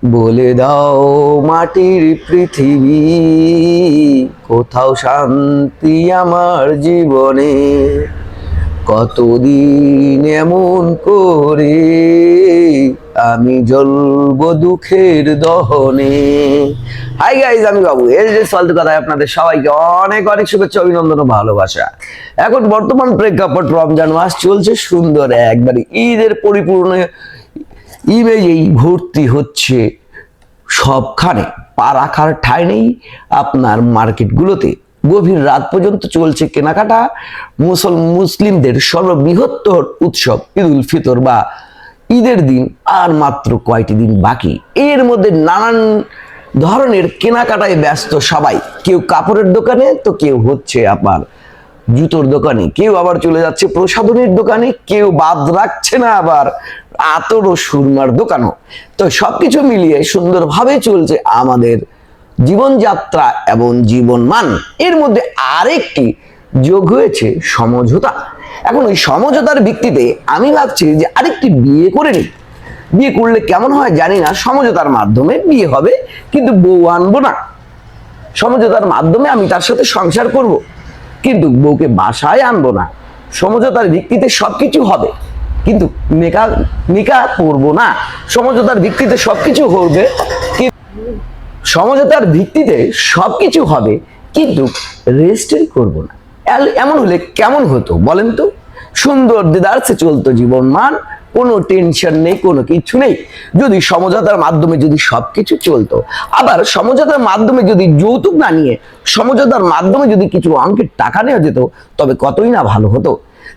বলে দাও মাটির পৃথিবী, কোথাও শান্তি আমার জীবনে, কতদিন এমন করে আমি জ্বলবো দুঃখের দহনে। হাই গাইজ, আমি বাবু এর যে ফালতু কথায় আপনাদের সবাইকে অনেক অনেক শুভেচ্ছা, অভিনন্দন ও ভালোবাসা। এখন বর্তমান প্রেক্ষাপট রমজান মাস চলছে, সুন্দর একবারে ঈদের পরিপূর্ণ ইমেজেই ভর্তি হচ্ছে সবখানে। পা রাখার ঠাঁই নেই আপনার মার্কেটগুলোতে। গভীর রাত পর্যন্ত চলছে কেনাকাটা। মুসলিমদের সর্ববৃহত্তর উৎসব ঈদ উল ফিতর বা ঈদের দিন আর মাত্র কয়টি দিন বাকি। এর মধ্যে নানান ধরনের কেনাকাটায় ব্যস্ত সবাই। কেউ কাপড়ের দোকানে, তো কেউ হচ্ছে আপনার জুতোর দোকানে, কেউ আবার চলে যাচ্ছে প্রসাধনীর দোকানে, কেউ বাদ রাখছে না আবার আতর ও সুরমার দোকানও। তো সবকিছু মিলিয়ে সুন্দরভাবে চলছে আমাদের জীবনযাত্রা এবং জীবনমান। এর মধ্যে আরেকটি যোগ হয়েছে সমঝোতা। এখন ওই সমঝোতার ভিত্তিতে আমি ভাবছি যে আরেকটি বিয়ে করে নিই। বিয়ে করলে কেমন হয় জানি না, সমঝোতার মাধ্যমে বিয়ে হবে কিন্তু বউ আনবো না। সমঝোতার মাধ্যমে আমি তার সাথে সংসার করব, কিন্তু বউকে বাসায় আনবো না। সমঝোতার ভিত্তিতে সবকিছু হবে কিন্তু নিকা করবো না। সমঝোতার ভিত্তিতে সবকিছু হবে, সমঝোতার ভিত্তিতে সবকিছু হবে কিন্তু রেজিস্ট্রি করবো না। এমন হলে কেমন হতো বলেন তো? সুন্দর দেদারসে চলতো জীবন মান, কোনো টেনশন নেই, কোনো কিছু নেই। যদি সমঝোতার মাধ্যমে যদি সবকিছু চলতো, আবার সমঝোতার মাধ্যমে যদি যৌতুক না নিয়ে সমঝোতার মাধ্যমে যদি কিছু অঙ্কের টাকা নেওয়া যেত, তবে কতই না ভালো হতো।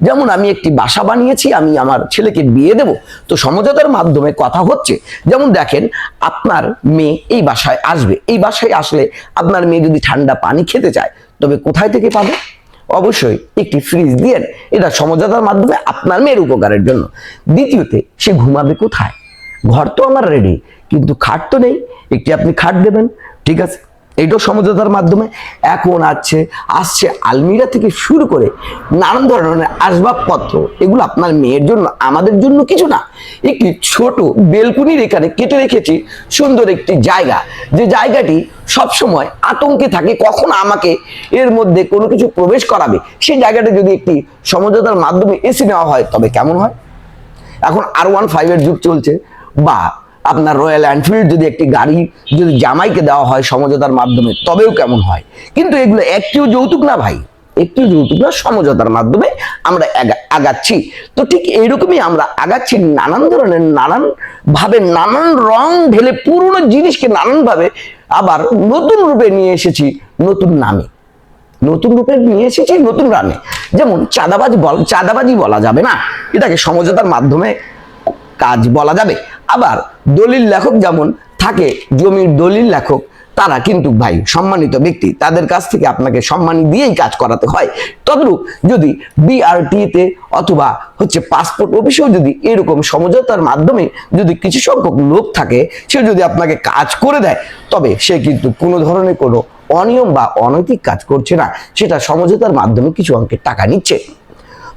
যেমন আমি একটি বাসা বানিয়েছি, আমি আমার ছেলেকে বিয়ে দেব, তো সমঝোতার মাধ্যমে কথা হচ্ছে। যেমন দেখেন, আপনার মেয়ে এই বাসায় আসবে, এই বাসায় আসলে আপনার মেয়ে যদি ঠান্ডা পানি খেতে চায়, তবে কোথায় থেকে পাবে? অবশ্যই একটি ফ্রিজ দিয়েন, এটা সমঝোতার মাধ্যমে আপনার মেয়ের উপকারের জন্য। দ্বিতীয়তে, সে ঘুমাবে কোথায়? ঘর তো আমার রেডি, কিন্তু খাট তো নেই, একটি আপনি খাট দেবেন, ঠিক আছে, এইটাও সমঝোতার মাধ্যমে। এখন আসছে আলমিরা থেকে শুরু করে নানান ধরনের আসবাবপত্র, এগুলো আপনার মেয়ের জন্য, আমাদের জন্য কিছু না। একটি ছোট বেলকুনির এখানে কেটে রেখেছি সুন্দর একটি জায়গা, যে জায়গাটি সবসময় আতঙ্কে থাকে কখন আমাকে এর মধ্যে কোনো কিছু প্রবেশ করাবে। সেই জায়গাটা যদি একটি সমঝোতার মাধ্যমে এসি নেওয়া হয়, তবে কেমন হয়? এখন R15 এর যুগ চলছে, বা আপনার রয়্যাল এনফিল্ড যদি একটি গাড়ি যদি জামাইকে দেওয়া হয় সমঝোতার মাধ্যমে, তবেও কেমন হয়? কিন্তু এগুলো একটিও যৌতুক না ভাই, একটিও যৌতুক না, সমঝোতার মাধ্যমে আমরা আগাচ্ছি। তো ঠিক এইরকমই আমরা আগাচ্ছি নানান ধরনের, নানান ভাবে, নানান রং ঢেলে পুরনো জিনিসকে নানান ভাবে আবার নতুন রূপে নিয়ে এসেছি, নতুন নামে, নতুন রূপে নিয়ে এসেছি, নতুন রানে। যেমন চাঁদাবাজি বলা যাবে না, এটাকে সমঝোতার মাধ্যমে কাজ বলা যাবে। আবার দলিল লেখক যেমন থাকে, জমির দলিল লেখক, তারা কিন্তু ভাই সম্মানিত ব্যক্তি, তাদের কাছ থেকে আপনাকে সম্মান দিয়েই কাজ করাতে হয়। তদ্রূপ যদি BRT-তে অথবা পাসপোর্ট অফিসেও যদি এরকম সমঝোতার মাধ্যমে যদি কিছু সংখ্যক লোক থাকে, সে যদি আপনাকে কাজ করে দেয়, তবে সে কিন্তু কোনো ধরনের কোনো অনিয়ম বা অনৈতিক কাজ করছে না, সেটা সমঝোতার মাধ্যমে কিছু অঙ্কের টাকা নিচ্ছে।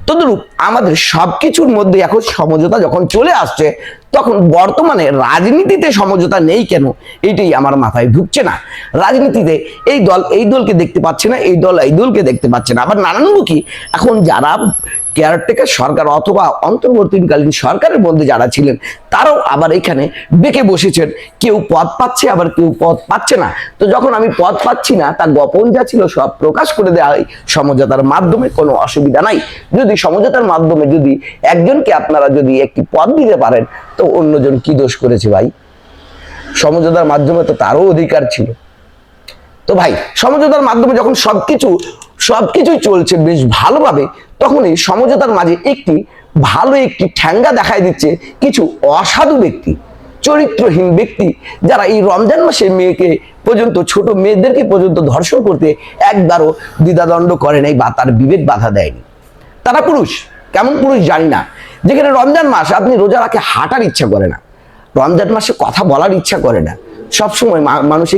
তদ্রূপ আমাদের সবকিছুর মধ্যে এখন সমঝোতা যখন চলে আসছে, তখন বর্তমানে রাজনীতিতে সমঝোতা নেই কেন, এটাই আমার মাথায় ঢুকছে না। রাজনীতিতে এই দল এই দলকে দেখতে পাচ্ছে না, এই দল এই দলকে দেখতে পাচ্ছে না। আবার নানানমুখী এখন যারা কেয়ারটেকার সরকার অথবা অন্তর্বর্তীকালীন সরকারের মধ্যে যারা ছিলেন, তারাও আবার এখানে বেঁকে বসেছেন। কেউ পদ পাচ্ছে, আবার কেউ পদ পাচ্ছে না। তো যখন আমি পদ পাচ্ছি না, তা গোপন যা ছিল সব প্রকাশ করে দেওয়া হয় সমঝোতার মাধ্যমে, কোনো অসুবিধা নাই। যদি সমঝোতার মাধ্যমে যদি একজনকে আপনারা যদি একটি পদ দিতে পারেন, তো অন্যজন কি দোষ করেছে ভাই? সমঝোতার মাধ্যমে তো তারও অধিকার ছিল। তো ভাই, সমঝোতার মাধ্যমে যখন সবকিছুই চলছে বেশ ভালোভাবে, তখন এই সমঝোতার মাঝে একটি ঠ্যাঙ্গা দেখায় দিচ্ছে কিছু অসাধু ব্যক্তি, চরিত্রহীন ব্যক্তি, যারা এই রমজান মাসে মেয়েকে পর্যন্ত, ছোট মেয়েদেরকে পর্যন্ত ধর্ষণ করতে একবারও দ্বিধাদণ্ড করে নাই বা তার বিবেক বাধা দেয়নি। তারা পুরুষ, কেমন পুরুষ জানি না, যেখানে রমজান মাস আপনি রোজা রাখে হাঁটার ইচ্ছা করে না, রমজান মাসে কথা বলার ইচ্ছা করে না, সবসময় মানুষ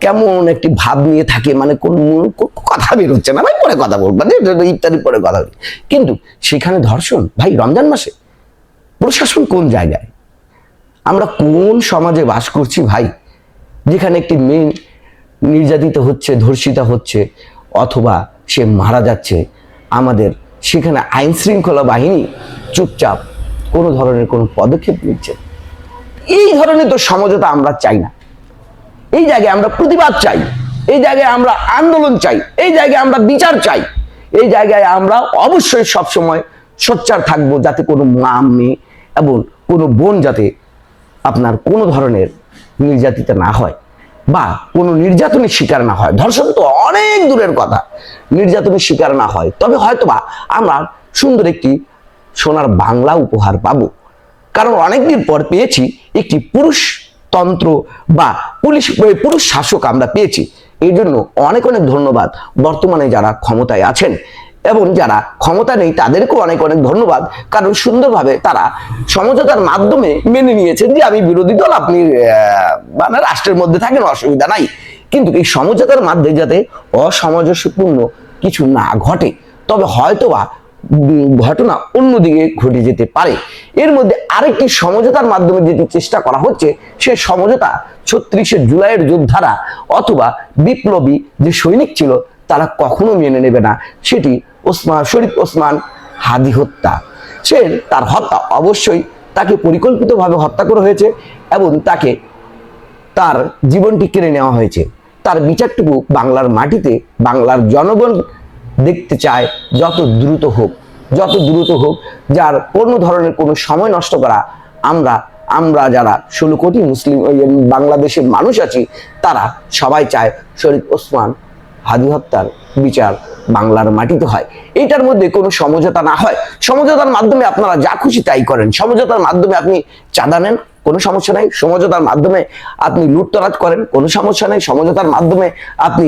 কেমন একটি ভাব নিয়ে থাকে, মানে কোন কথা বের হচ্ছে না, ভাই পরে কথা বলবো, ইত্যাদি পরে কথা বলি। কিন্তু সেখানে ধর্ষণ ভাই রমজান মাসে? প্রশাসন কোন জায়গায়? আমরা কোন সমাজে বাস করছি ভাই, যেখানে একটি মেয়ে নির্যাতিত হচ্ছে, ধর্ষিতা হচ্ছে, অথবা সে মারা যাচ্ছে, আমাদের সেখানে আইন শৃঙ্খলা বাহিনী চুপচাপ কোনো ধরনের কোনো পদক্ষেপ নিচ্ছে। এই ধরনের তো সমঝোতা আমরা চাই না। এই জায়গায় আমরা প্রতিবাদ চাই, এই জায়গায় আমরা আন্দোলন চাই, এই জায়গায় আমরা বিচার চাই, এই জায়গায় আমরা অবশ্যই সবসময় সোচ্চার থাকবো, যাতে কোনো মা, মেয়ে এবং কোনো বোন যাতে আপনার কোনো ধরনের নির্যাতিত না হয় বা কোনো নির্যাতনের শিকার না হয়। ধর্ষণ তো অনেক দূরের কথা, নির্যাতনের শিকার না হয়, তবে হয়তোবা আমরা সুন্দর একটি সোনার বাংলা উপহার পাবো। কারণ অনেকদিন পর পেয়েছি একটি পুরুষতন্ত্র বা পুরুষ শাসক আমরা পেয়েছি। এই জন্য অনেক অনেক ধন্যবাদ বর্তমানে যারা ক্ষমতায় আছেন, এবং যারা ক্ষমতা নেই তাদেরকেও অনেক অনেক ধন্যবাদ, কারণ সুন্দরভাবে তারা সমঝোতার মাধ্যমে মেনে নিয়েছেন যে আমি বিরোধী দল, আপনি মানে রাষ্ট্রের মধ্যে থাকেন, অসুবিধা নাই। কিন্তু এই সমঝোতার মাধ্যমে যাতে অসামঞ্জস্যপূর্ণ কিছু না ঘটে, তবে হয়তোবা ঘটনা অন্যদিকে ঘটে যেতে পারে। এর মধ্যে আরেকটি সমঝোতার মাধ্যমে যেটি চেষ্টা করা হচ্ছে, সে সমঝোতা 36শে জুলাইয়ের যোদ্ধারা অথবা বিপ্লবী যে সৈনিক ছিল তারা কখনো মেনে নেবে না। সেটি শরীফ ওসমান হাদি হত্যা। তার হত্যা অবশ্যই তাকে পরিকল্পিতভাবে হত্যা করা হয়েছে এবং তার জীবনটি কেড়ে নেওয়া হয়েছে। তার বিচারটুকু বাংলার মাটিতে বাংলার জনগণ দেখতে চায়, যত দ্রুত হোক, যত দ্রুত হোক। যার কোনো ধরনের কোনো সময় নষ্ট করা আমরা যারা 16 কোটি মুসলিম বাংলাদেশের মানুষ আছি, তারা সবাই চায় শরীফ ওসমান হাদি হত্যার বিচার বাংলার মাটিতে হয়। এটার মধ্যে কোনো সমঝোতা না হয়। সমঝোতার মাধ্যমে আপনারা যা খুশি তাই করেন, সমঝোতার মাধ্যমে আপনি চাঁদা নেন, কোনো সমস্যা নাই। সমঝোতার মাধ্যমে আপনি লুটতরাজ করেন, কোনো সমস্যা নেই। সমঝোতার মাধ্যমে আপনি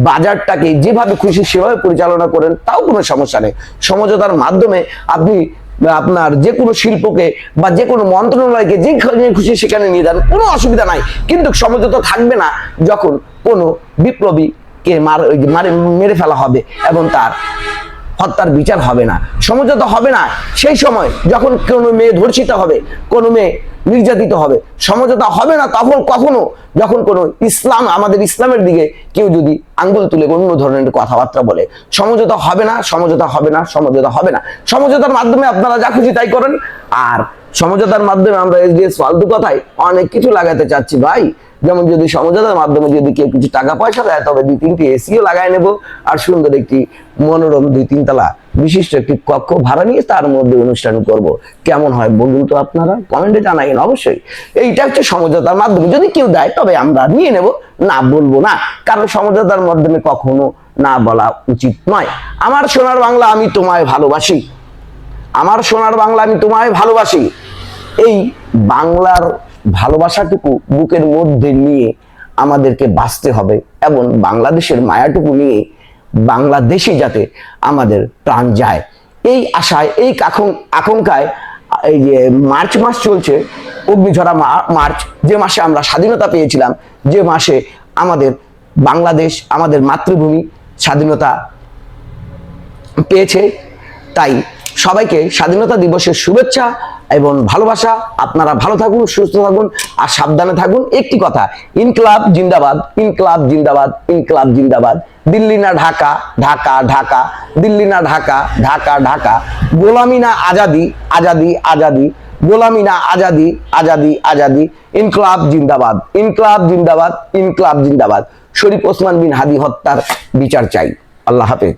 বাজারটাকে যেভাবে খুশি সেভাবে পরিচালনা করেন, তাও কোনো সমস্যা নেই। সমঝোতার মাধ্যমে আপনি আপনার যে কোনো শিল্পকে বা যে কোনো মন্ত্রণালয়কে যেখানে খুশি সেখানে নিয়ে যান, কোনো অসুবিধা নাই। কিন্তু সমঝোতা থাকবে না যখন কোনো বিপ্লবীকে মেরে ফেলা হবে এবং তার হত্যার বিচার হবে না। সমঝোতা হবে না সেই সময় যখন কোনো মেয়ে ধর্ষিত হবে, কোনো মেয়ে নির্যাতিত হবে। সমঝোতা হবে না তখন কখনো যখন কোনো আমাদের ইসলামের দিকে কেউ যদি আঙ্গুল তুলে অন্য ধরনের কথাবার্তা বলে। সমঝোতা হবে না, সমঝোতা হবে না, সমঝোতা হবে না। সমঝোতার মাধ্যমে আপনারা যা খুশি তাই করেন। আর সমঝোতার মাধ্যমে আমরা ফালতু কথায় অনেক কিছু লাগাতে চাচ্ছি ভাই। যেমন যদি সমঝোতার মাধ্যমে যদি কেউ কিছু টাকা পয়সা দেয়, তবে 2-3টি এসিও লাগাই নেব, আর সুন্দর একটি মনোরম 2-3 তলা বিশিষ্ট একটি কক্ষ ভাড়া নিয়ে তার মধ্যে অনুষ্ঠান করব। কেমন হয় বলুন তো আপনারা, কমেন্টে জানাইন অবশ্যই। এইটা হচ্ছে সমঝোতার মাধ্যমে যদি কেউ দেয় তবে আমরা নিয়ে নেব, না বলবো না। কারণ সমঝোতার মাধ্যমে কখনো না বলা উচিত নয়। আমার সোনার বাংলা আমি তোমায় ভালোবাসি, আমার সোনার বাংলা আমি তোমায় ভালোবাসি। এই বাংলার ভালোবাসাটুকু বুকের মধ্যে নিয়ে আমাদেরকে বাঁচতে হবে, এবং বাংলাদেশের মায়াটুকু নিয়ে বাংলাদেশে যাতে আমাদের প্রাণ যায়, এই আশায়, এই আকাঙ্ক্ষায় এই যে মার্চ মাস চলছে, অগ্নিঝরা মার্চ, যে মাসে আমরা স্বাধীনতা পেয়েছিলাম, যে মাসে আমাদের বাংলাদেশ, আমাদের মাতৃভূমি স্বাধীনতা পেয়েছে। তাই সবাইকে স্বাধীনতা দিবসের শুভেচ্ছা এবং ভালোবাসা। আপনারা ভালো থাকুন, সুস্থ থাকুন আর সাবধানে থাকুন। একটি কথা, ইনকলাব জিন্দাবাদ, ইনকলাব জিন্দাবাদ, ইনকলাব জিন্দাবাদ। দিল্লি না ঢাকা, ঢাকা ঢাকা, দিল্লি না ঢাকা, ঢাকা ঢাকা। গোলামি না আজাদি, আজাদি আজাদি, গোলামি না আজাদি, আজাদি আজাদি। ইনকলাব জিন্দাবাদ, ইনকলাব জিন্দাবাদ, ইনকলাব জিন্দাবাদ। শরীফ ওসমান বিন হাদি হত্যার বিচার চাই। আল্লাহ হাফেজ।